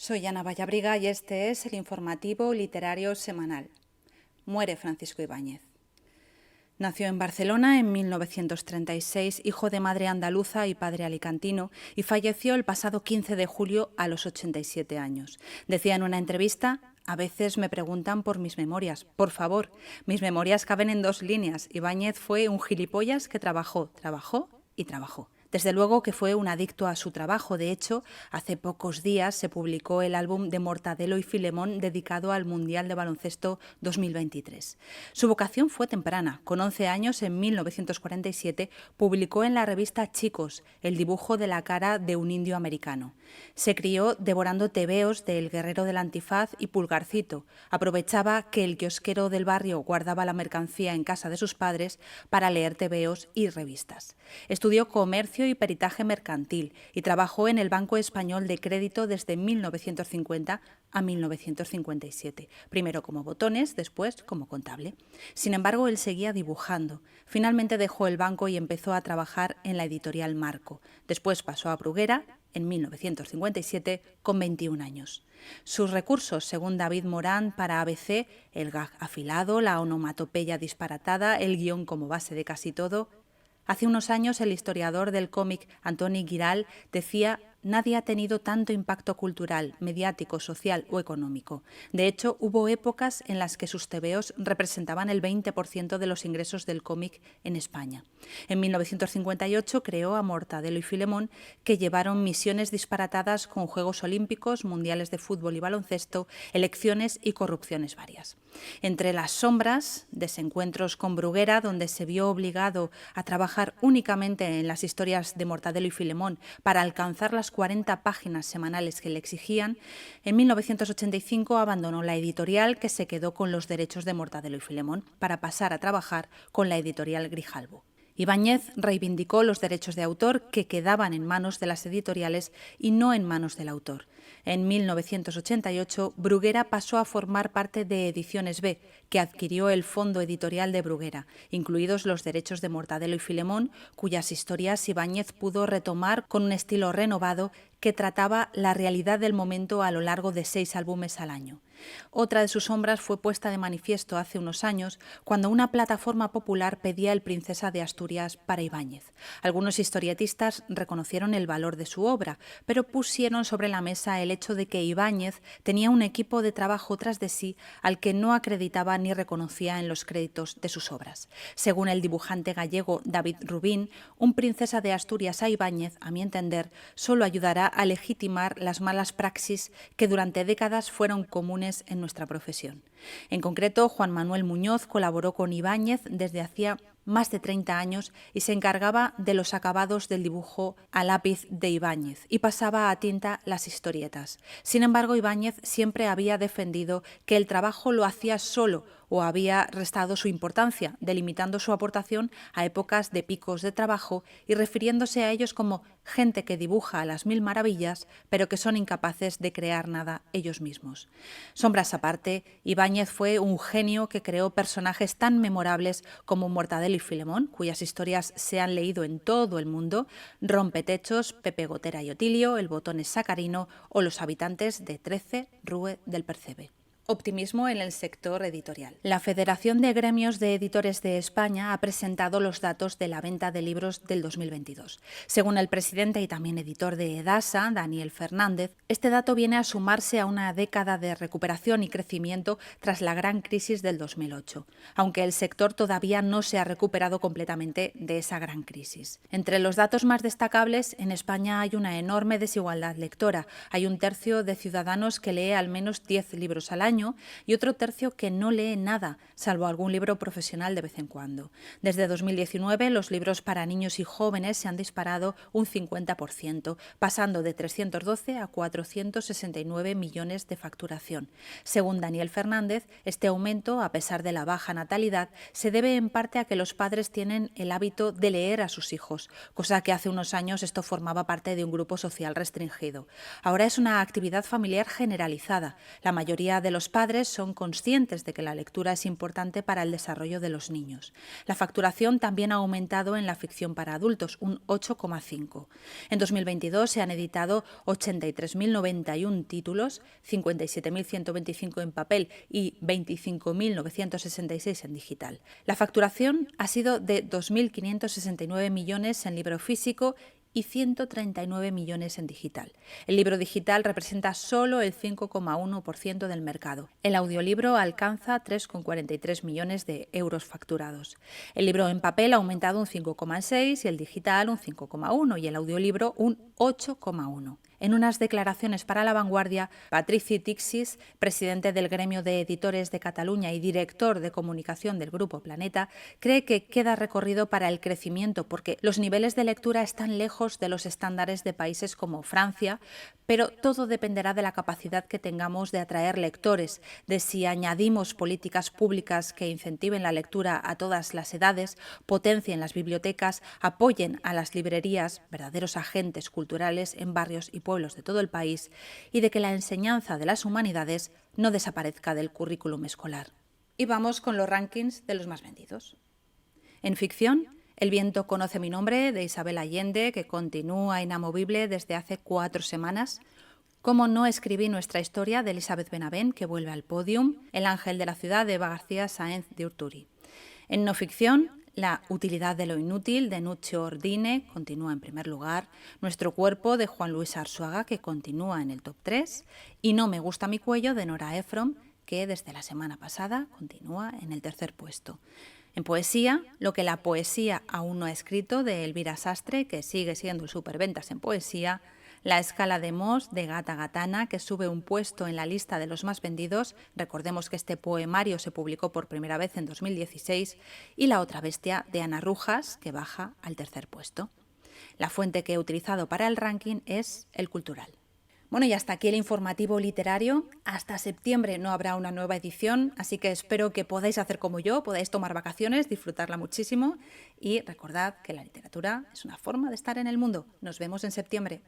Soy Ana Vallabriga y este es el informativo literario semanal. Muere Francisco Ibáñez. Nació en Barcelona en 1936, hijo de madre andaluza y padre alicantino, y falleció el pasado 15 de julio a los 87 años. Decía en una entrevista: a veces me preguntan por mis memorias. Por favor, mis memorias caben en 2 líneas. Ibáñez fue un gilipollas que trabajó y trabajó. Desde luego que fue un adicto a su trabajo. De hecho, hace pocos días se publicó el álbum de Mortadelo y Filemón dedicado al Mundial de Baloncesto 2023. Su vocación fue temprana. Con 11 años, en 1947, publicó en la revista Chicos el dibujo de la cara de un indio americano. Se crió devorando tebeos de El Guerrero del Antifaz y Pulgarcito. Aprovechaba que el kiosquero del barrio guardaba la mercancía en casa de sus padres para leer tebeos y revistas. Estudió comercio y peritaje mercantil y trabajó en el Banco Español de Crédito desde 1950 a 1957, primero como botones, después como contable. Sin embargo, él seguía dibujando. Finalmente dejó el banco y empezó a trabajar en la editorial Marco. Después pasó a Bruguera en 1957 con 21 años. Sus recursos, según David Morán, para ABC, el gag afilado, la onomatopeya disparatada, el guión como base de casi todo. Hace unos años el historiador del cómic Antoni Giral decía: nadie ha tenido tanto impacto cultural, mediático, social o económico. De hecho, hubo épocas en las que sus tebeos representaban el 20% de los ingresos del cómic en España. En 1958 creó a Mortadelo y Filemón, que llevaron misiones disparatadas con Juegos Olímpicos, Mundiales de Fútbol y Baloncesto, elecciones y corrupciones varias. Entre las sombras, desencuentros con Bruguera, donde se vio obligado a trabajar únicamente en las historias de Mortadelo y Filemón para alcanzar las 40 páginas semanales que le exigían, en 1985 abandonó la editorial, que se quedó con los derechos de Mortadelo y Filemón, para pasar a trabajar con la editorial Grijalbo. Ibáñez reivindicó los derechos de autor, que quedaban en manos de las editoriales y no en manos del autor. En 1988, Bruguera pasó a formar parte de Ediciones B, que adquirió el fondo editorial de Bruguera, incluidos los derechos de Mortadelo y Filemón, cuyas historias Ibáñez pudo retomar con un estilo renovado que trataba la realidad del momento a lo largo de 6 álbumes al año. Otra de sus sombras fue puesta de manifiesto hace unos años, cuando una plataforma popular pedía el Princesa de Asturias para Ibáñez. Algunos historietistas reconocieron el valor de su obra, pero pusieron sobre la mesa el hecho de que Ibáñez tenía un equipo de trabajo tras de sí al que no acreditaba ni reconocía en los créditos de sus obras. Según el dibujante gallego David Rubín, un Princesa de Asturias a Ibáñez, a mi entender, solo ayudará a legitimar las malas praxis que durante décadas fueron comunes en nuestra profesión. En concreto, Juan Manuel Muñoz colaboró con Ibáñez desde hacía más de 30 años y se encargaba de los acabados del dibujo a lápiz de Ibáñez y pasaba a tinta las historietas. Sin embargo, Ibáñez siempre había defendido que el trabajo lo hacía solo o había restado su importancia, delimitando su aportación a épocas de picos de trabajo y refiriéndose a ellos como gente que dibuja a las 1000 maravillas, pero que son incapaces de crear nada ellos mismos. Sombras aparte, Ibáñez fue un genio que creó personajes tan memorables como Mortadelo y Filemón, cuyas historias se han leído en todo el mundo, Rompetechos, Pepe Gotera y Otilio, El Botón es Sacarino o Los habitantes de 13, Rue del Percebe. Optimismo en el sector editorial. La Federación de Gremios de Editores de España ha presentado los datos de la venta de libros del 2022. Según el presidente y también editor de Edasa, Daniel Fernández, este dato viene a sumarse a una década de recuperación y crecimiento tras la gran crisis del 2008, aunque el sector todavía no se ha recuperado completamente de esa gran crisis. Entre los datos más destacables, en España hay una enorme desigualdad lectora. Hay un tercio de ciudadanos que lee al menos 10 libros al año y otro tercio que no lee nada, salvo algún libro profesional de vez en cuando. Desde 2019, los libros para niños y jóvenes se han disparado un 50%, pasando de 312 a 469 millones de facturación. Según Daniel Fernández, este aumento, a pesar de la baja natalidad, se debe en parte a que los padres tienen el hábito de leer a sus hijos, cosa que hace unos años esto formaba parte de un grupo social restringido. Ahora es una actividad familiar generalizada. La mayoría de los los padres son conscientes de que la lectura es importante para el desarrollo de los niños. La facturación también ha aumentado en la ficción para adultos, un 8,5. En 2022 se han editado 83.091 títulos, 57.125 en papel y 25.966 en digital. La facturación ha sido de 2.569 millones en libro físico y 139 millones en digital. El libro digital representa solo el 5,1% del mercado. El audiolibro alcanza 3,43 millones de euros facturados. El libro en papel ha aumentado un 5,6 y el digital un 5,1 y el audiolibro un 8,1. En unas declaraciones para La Vanguardia, Patrici Tixis, presidente del Gremio de Editores de Cataluña y director de comunicación del Grupo Planeta, cree que queda recorrido para el crecimiento porque los niveles de lectura están lejos de los estándares de países como Francia, pero todo dependerá de la capacidad que tengamos de atraer lectores, de si añadimos políticas públicas que incentiven la lectura a todas las edades, potencien las bibliotecas, apoyen a las librerías, verdaderos agentes culturales en barrios y pueblos de todo el país, y de que la enseñanza de las humanidades no desaparezca del currículum escolar. Y vamos con los rankings de los más vendidos. En ficción, El viento conoce mi nombre, de Isabel Allende, que continúa inamovible desde hace 4 semanas. Cómo no escribí nuestra historia, de Elizabeth Benavent, que vuelve al podium. El ángel de la ciudad, de Eva García Sáenz de Urturi. En no ficción, La utilidad de lo inútil, de Nuccio Ordine, continúa en primer lugar. Nuestro cuerpo, de Juan Luis Arzuaga, que continúa en el top 3. Y No me gusta mi cuello, de Nora Ephron, que desde la semana pasada continúa en el tercer puesto. En poesía, Lo que la poesía aún no ha escrito, de Elvira Sastre, que sigue siendo el superventas en poesía. La escala de Mohs, de Gata Gatana, que sube un puesto en la lista de los más vendidos. Recordemos que este poemario se publicó por primera vez en 2016. Y La otra bestia, de Ana Rujas, que baja al tercer puesto. La fuente que he utilizado para el ranking es El Cultural. Bueno, y hasta aquí el informativo literario. Hasta septiembre no habrá una nueva edición, así que espero que podáis hacer como yo, podáis tomar vacaciones, disfrutarla muchísimo y recordad que la literatura es una forma de estar en el mundo. Nos vemos en septiembre.